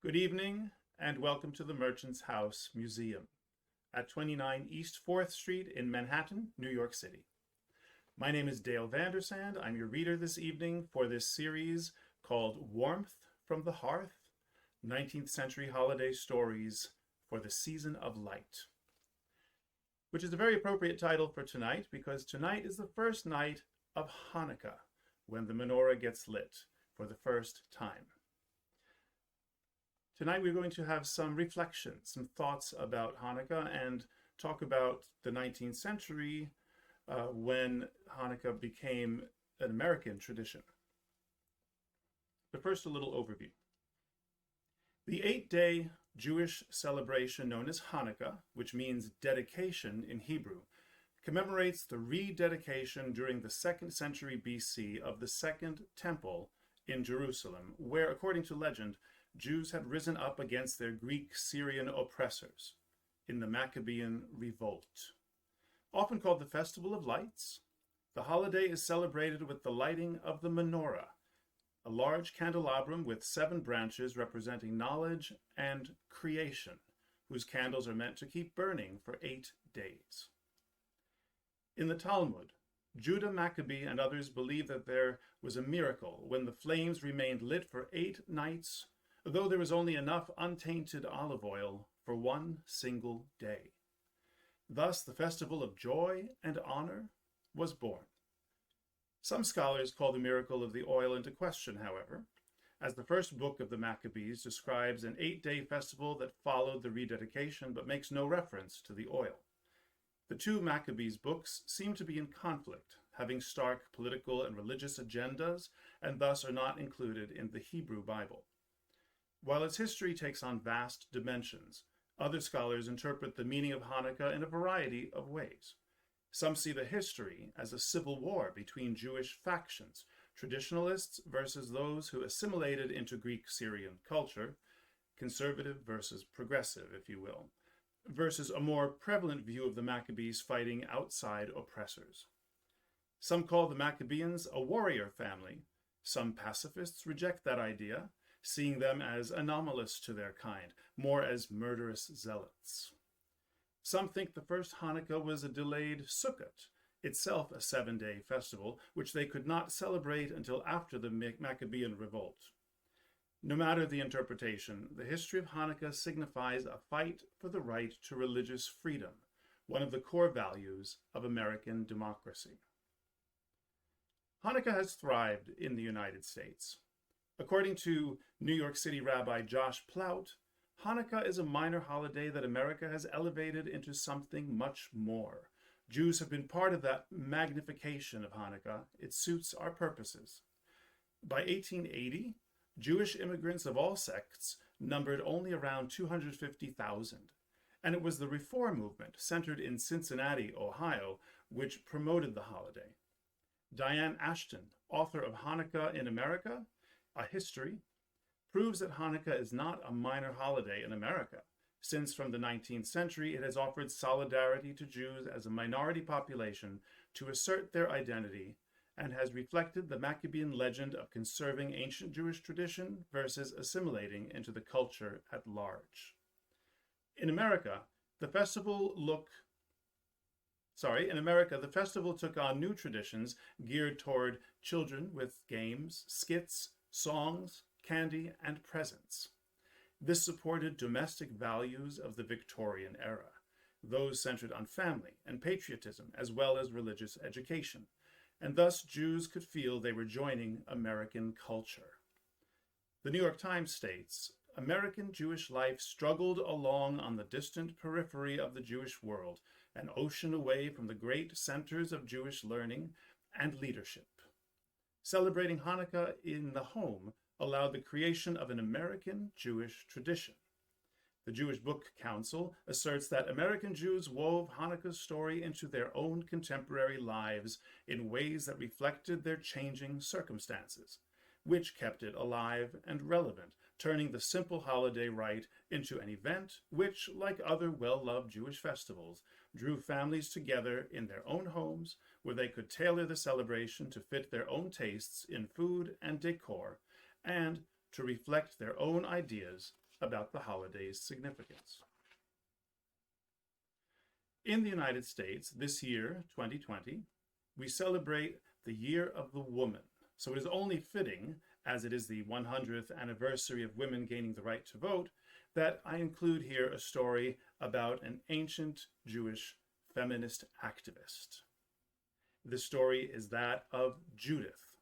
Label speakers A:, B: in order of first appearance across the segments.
A: Good evening and welcome to the Merchant's House Museum at 29 East 4th Street in Manhattan, New York City. My name is Dale Vandersand. I'm your reader this evening for this series called Warmth from the Hearth, 19th Century Holiday Stories for the Season of Light, which is a very appropriate title for tonight because tonight is the first night of Hanukkah, when the menorah gets lit for the first time. Tonight we're going to have some reflections, some thoughts about Hanukkah and talk about the 19th century when Hanukkah became an American tradition. But first, a little overview. The 8-day Jewish celebration known as Hanukkah, which means dedication in Hebrew, commemorates the rededication during the 2nd century BC of the Second Temple in Jerusalem, where, according to legend, Jews had risen up against their Greek-Syrian oppressors in the Maccabean Revolt. Often called the Festival of Lights, the holiday is celebrated with the lighting of the menorah, a large candelabrum with 7 branches representing knowledge and creation, whose candles are meant to keep burning for 8 days. In the Talmud, Judah Maccabee and others believe that there was a miracle when the flames remained lit for 8 nights, though there was only enough untainted olive oil for 1 single day. Thus, the festival of joy and honor was born. Some scholars call the miracle of the oil into question, however, as the first book of the Maccabees describes an 8-day festival that followed the rededication but makes no reference to the oil. The 2 Maccabees books seem to be in conflict, having stark political and religious agendas, and thus are not included in the Hebrew Bible. While its history takes on vast dimensions, other scholars interpret the meaning of Hanukkah in a variety of ways. Some see the history as a civil war between Jewish factions, traditionalists versus those who assimilated into Greek-Syrian culture, conservative versus progressive, if you will, versus a more prevalent view of the Maccabees fighting outside oppressors. Some call the Maccabeans a warrior family. Some pacifists reject that idea, seeing them as anomalous to their kind, more as murderous zealots. Some think the first Hanukkah was a delayed Sukkot, itself a 7-day festival, which they could not celebrate until after the Maccabean revolt. No matter the interpretation, the history of Hanukkah signifies a fight for the right to religious freedom, one of the core values of American democracy. Hanukkah has thrived in the United States. According to New York City Rabbi Josh Plout, Hanukkah is a minor holiday that America has elevated into something much more. Jews have been part of that magnification of Hanukkah. It suits our purposes. By 1880, Jewish immigrants of all sects numbered only around 250,000, and it was the Reform movement, centered in Cincinnati, Ohio, which promoted the holiday. Diane Ashton, author of Hanukkah in America, A History, proves that Hanukkah is not a minor holiday in America, since from the 19th century it has offered solidarity to Jews as a minority population to assert their identity and has reflected the Maccabean legend of conserving ancient Jewish tradition versus assimilating into the culture at large. In America, the festival took on new traditions geared toward children with games, skits, songs, candy, and presents. This supported domestic values of the Victorian era, those centered on family and patriotism, as well as religious education, and thus Jews could feel they were joining American culture. The New York Times states, American Jewish life struggled along on the distant periphery of the Jewish world, an ocean away from the great centers of Jewish learning and leadership. Celebrating Hanukkah in the home allowed the creation of an American Jewish tradition. The Jewish Book Council asserts that American Jews wove Hanukkah's story into their own contemporary lives in ways that reflected their changing circumstances, which kept it alive and relevant, turning the simple holiday rite into an event which, like other well-loved Jewish festivals, drew families together in their own homes where they could tailor the celebration to fit their own tastes in food and decor and to reflect their own ideas about the holiday's significance. In the United States, this year, 2020, we celebrate the Year of the Woman. So it is only fitting, as it is the 100th anniversary of women gaining the right to vote, that I include here a story about an ancient Jewish feminist activist. The story is that of Judith,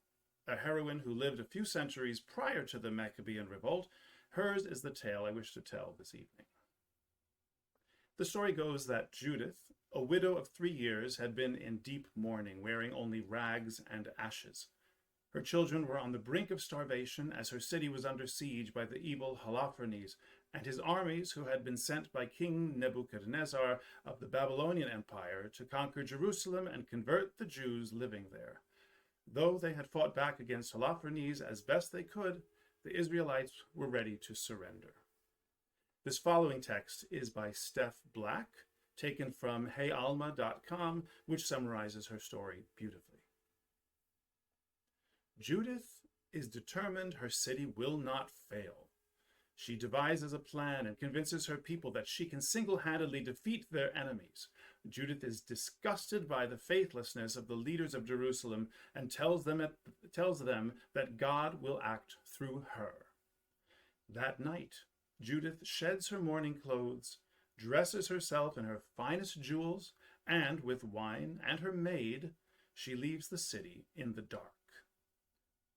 A: a heroine who lived a few centuries prior to the Maccabean revolt. Hers is the tale I wish to tell this evening. The story goes that Judith, a widow of 3 years, had been in deep mourning, wearing only rags and ashes. Her children were on the brink of starvation as her city was under siege by the evil Holofernes and his armies, who had been sent by King Nebuchadnezzar of the Babylonian Empire to conquer Jerusalem and convert the Jews living there. Though they had fought back against Holofernes as best they could, the Israelites were ready to surrender. This following text is by Steph Black, taken from heyalma.com, which summarizes her story beautifully. Judith is determined her city will not fail. She devises a plan and convinces her people that she can single-handedly defeat their enemies. Judith is disgusted by the faithlessness of the leaders of Jerusalem and tells them that God will act through her. That night, Judith sheds her mourning clothes, dresses herself in her finest jewels, and with wine and her maid, she leaves the city in the dark.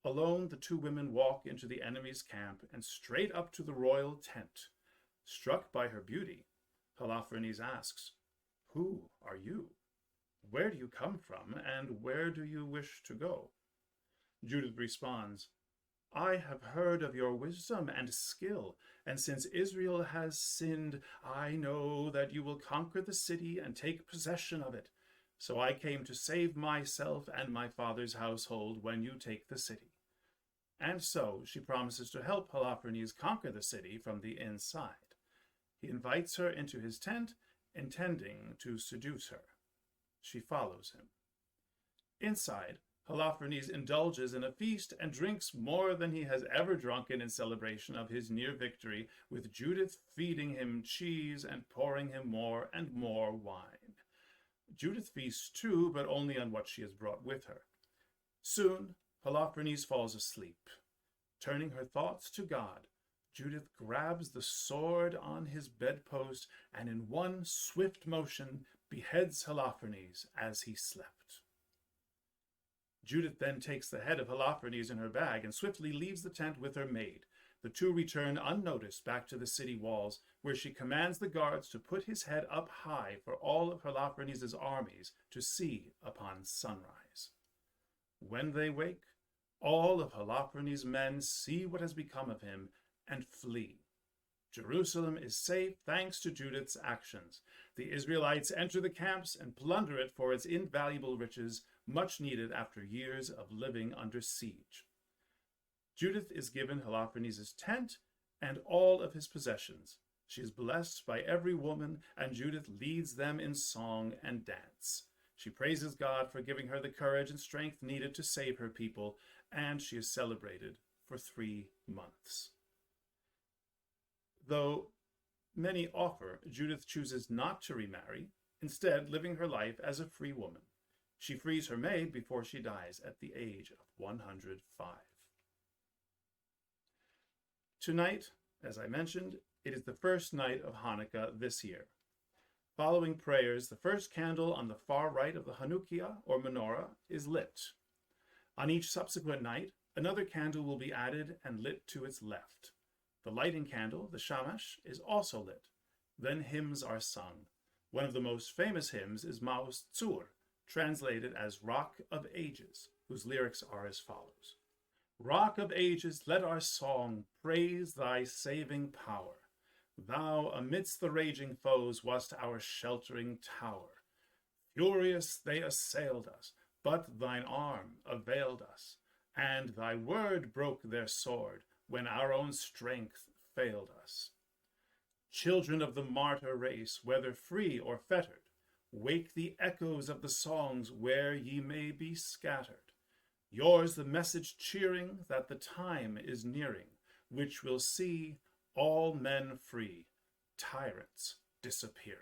A: Alone, the two women walk into the enemy's camp and straight up to the royal tent. Struck by her beauty, Holofernes asks, "Who are you? Where do you come from, and where do you wish to go?" Judith responds, "I have heard of your wisdom and skill, and since Israel has sinned, I know that you will conquer the city and take possession of it. So I came to save myself and my father's household when you take the city." And so she promises to help Holofernes conquer the city from the inside. He invites her into his tent, intending to seduce her. She follows him. Inside, Holofernes indulges in a feast and drinks more than he has ever drunken in celebration of his near victory, with Judith feeding him cheese and pouring him more and more wine. Judith feasts too, but only on what she has brought with her. Soon, Holofernes falls asleep. Turning her thoughts to God, Judith grabs the sword on his bedpost and in one swift motion beheads Holofernes as he slept. Judith then takes the head of Holofernes in her bag and swiftly leaves the tent with her maid. The two return unnoticed back to the city walls, where she commands the guards to put his head up high for all of Holofernes' armies to see upon sunrise. When they wake, all of Holofernes' men see what has become of him and flee. Jerusalem is safe thanks to Judith's actions. The Israelites enter the camps and plunder it for its invaluable riches, much needed after years of living under siege. Judith is given Holofernes' tent and all of his possessions. She is blessed by every woman, and Judith leads them in song and dance. She praises God for giving her the courage and strength needed to save her people, and she is celebrated for 3 months. Though many offer, Judith chooses not to remarry, instead living her life as a free woman. She frees her maid before she dies at the age of 105. Tonight, as I mentioned, it is the first night of Hanukkah this year. Following prayers, the first candle on the far right of the Chanukkia, or menorah, is lit. On each subsequent night, another candle will be added and lit to its left. The lighting candle, the shamash, is also lit. Then hymns are sung. One of the most famous hymns is Maoz Tzur, translated as Rock of Ages, whose lyrics are as follows. Rock of ages, let our song praise thy saving power. Thou, amidst the raging foes, wast our sheltering tower. Furious they assailed us, but thine arm availed us, and thy word broke their sword when our own strength failed us. Children of the martyr race, whether free or fettered, wake the echoes of the songs where ye may be scattered. Yours the message cheering that the time is nearing, which will see all men free, tyrants disappearing.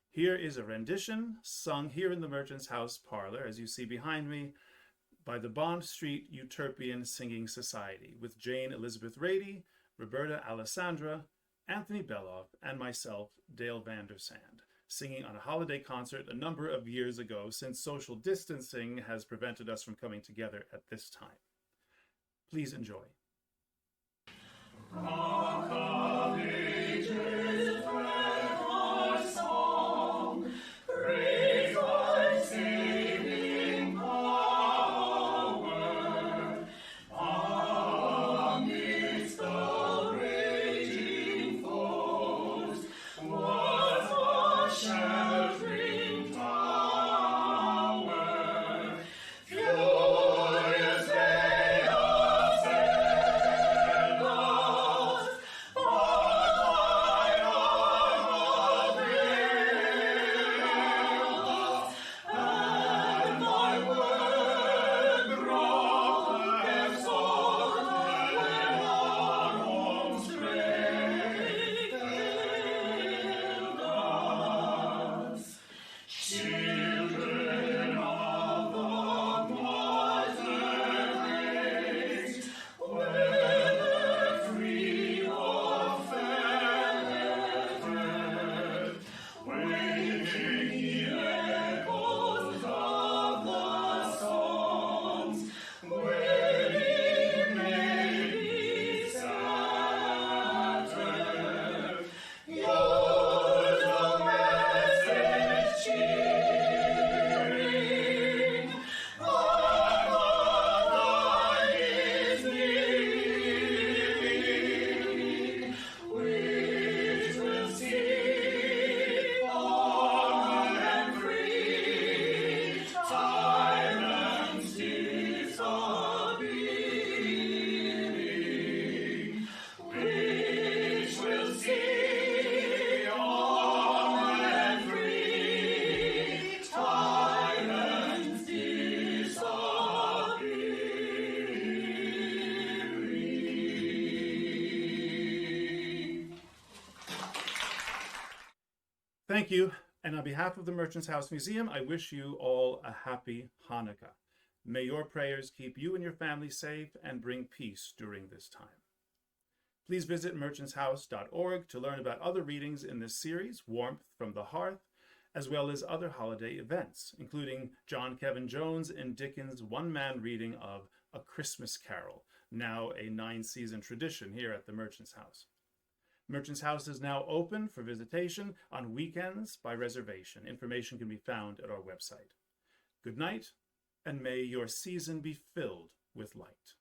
A: Here is a rendition sung here in the Merchant's House parlor, as you see behind me, by the Bond Street Utopian Singing Society, with Jane Elizabeth Rady, Roberta Alessandra, Anthony Beloff, and myself, Dale Vandersand, singing on a holiday concert a number of years ago, since social distancing has prevented us from coming together at this time. Please enjoy. Rock of Ages, bread our song, praise our saving power, amidst the raging foes, was our sheltering tower, furious day of sailors, but thy armor veils, and thy word brought their sword when our home strength failed us. Children of the martyr race, whether free or fettered, waving the echoes of the songs, where ye may be scattered, yours the message cheering, that the light is nearing, which will see armed and free, tyrants disappearing, which will see armed and free, tyrants disappearing. Thank you, and on behalf of the Merchant's House Museum, I wish you all a happy Hanukkah. May your prayers keep you and your family safe and bring peace during this time. Please visit merchantshouse.org to learn about other readings in this series, Warmth from the Hearth, as well as other holiday events, including John Kevin Jones and Dickens' one-man reading of A Christmas Carol, now a 9-season tradition here at the Merchant's House. Merchant's House is now open for visitation on weekends by reservation. Information can be found at our website. Good night, and may your season be filled with light.